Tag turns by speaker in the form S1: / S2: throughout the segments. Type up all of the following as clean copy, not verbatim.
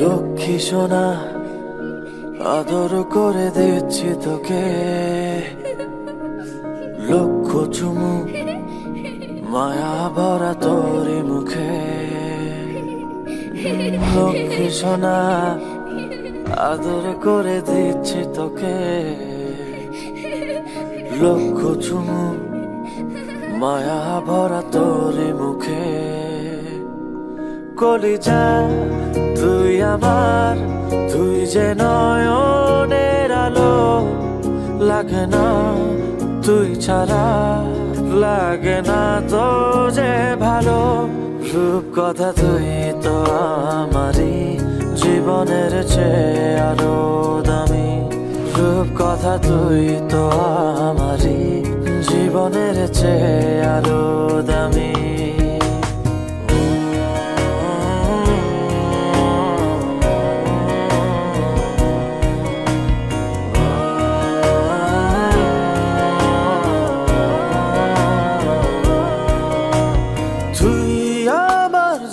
S1: লক্ষ্মী সোনা আদর করে দিচ্ছি তোকে, লক্ষ চুমু মায়া ভরা তোরি মুখে। লক্ষ্মী সোনা আদর করে দিচ্ছি তোকে, লক্ষ চুমু মায়া ভরা তোরি মুখে। কলিজা তুই আমার, তুই যে নয়নের আলো, লাগে না তুই ছাড়া, লাগে না তো যে ভালো। রূপ কথা তুই তো আমারই জীবনের চেয়ে আরো দামি, রূপ কথা তুই তো আমারই জীবনের চেয়ে আরো দামি।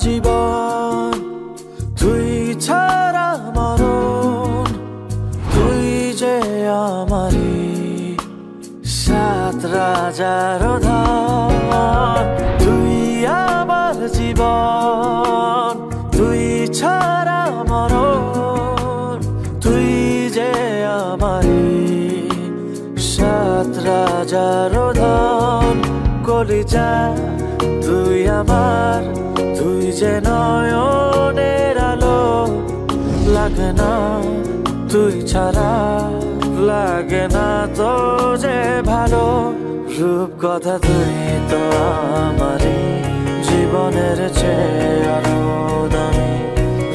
S1: জীবন তুই ছাড়া মরণ, তুই যে আমারি সাত রাজার ধন। তুই আমার জীবন, তুই ছাড়া মরণ, তুই যে আমারি সাত রাজার ধন। কলিজা তুই আমার, তুই যে নয়নের আলো, লাগে না তুই ছাড়া, লাগে না তো যে ভালো। রূপ কথা তুই তো আমারই জীবনের চেয়ে আরো দামি,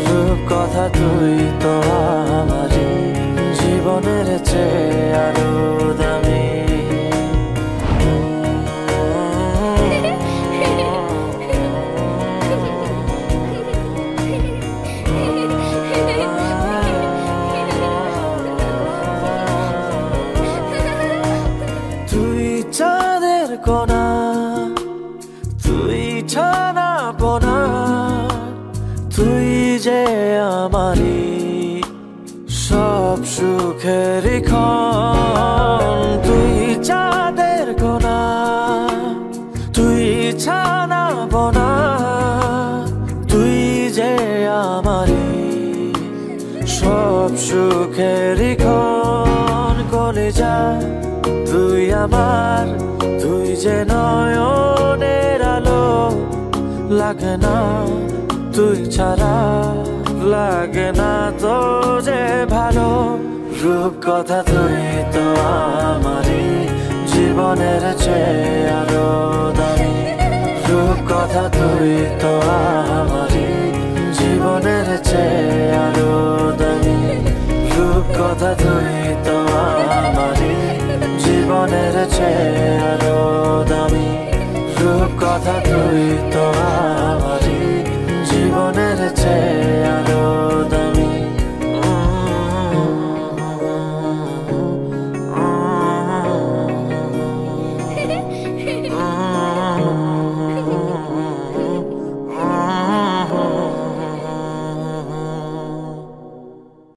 S1: রূপ কথা তুই তো আমারই জীবনের চেয়ে আরো দামি। তুই চাঁদের কোনা, তুই ছানা পোনা, তুই যে আমারি সব সুখের ক্ষণ। তুই চাঁদের কোনা, তুই ছানা পোনা, তুই যে আমারি সব সুখের ক্ষণ। কলিজা তুই আমার, তুই যে নয়নের আলো, লাগে না তুই ছাড়া, লাগে না তো যে ভালো। রূপ কথা তুই তো আমারই জীবনের চেয়ে আরো দামি, রূপ কথা তুই তো আমারই জীবনের চেয়ে আরো দামি, রূপ কথা তুই তো আমারই জীবনের চেয়ে আরো দামি, রূপ কথা তুই তো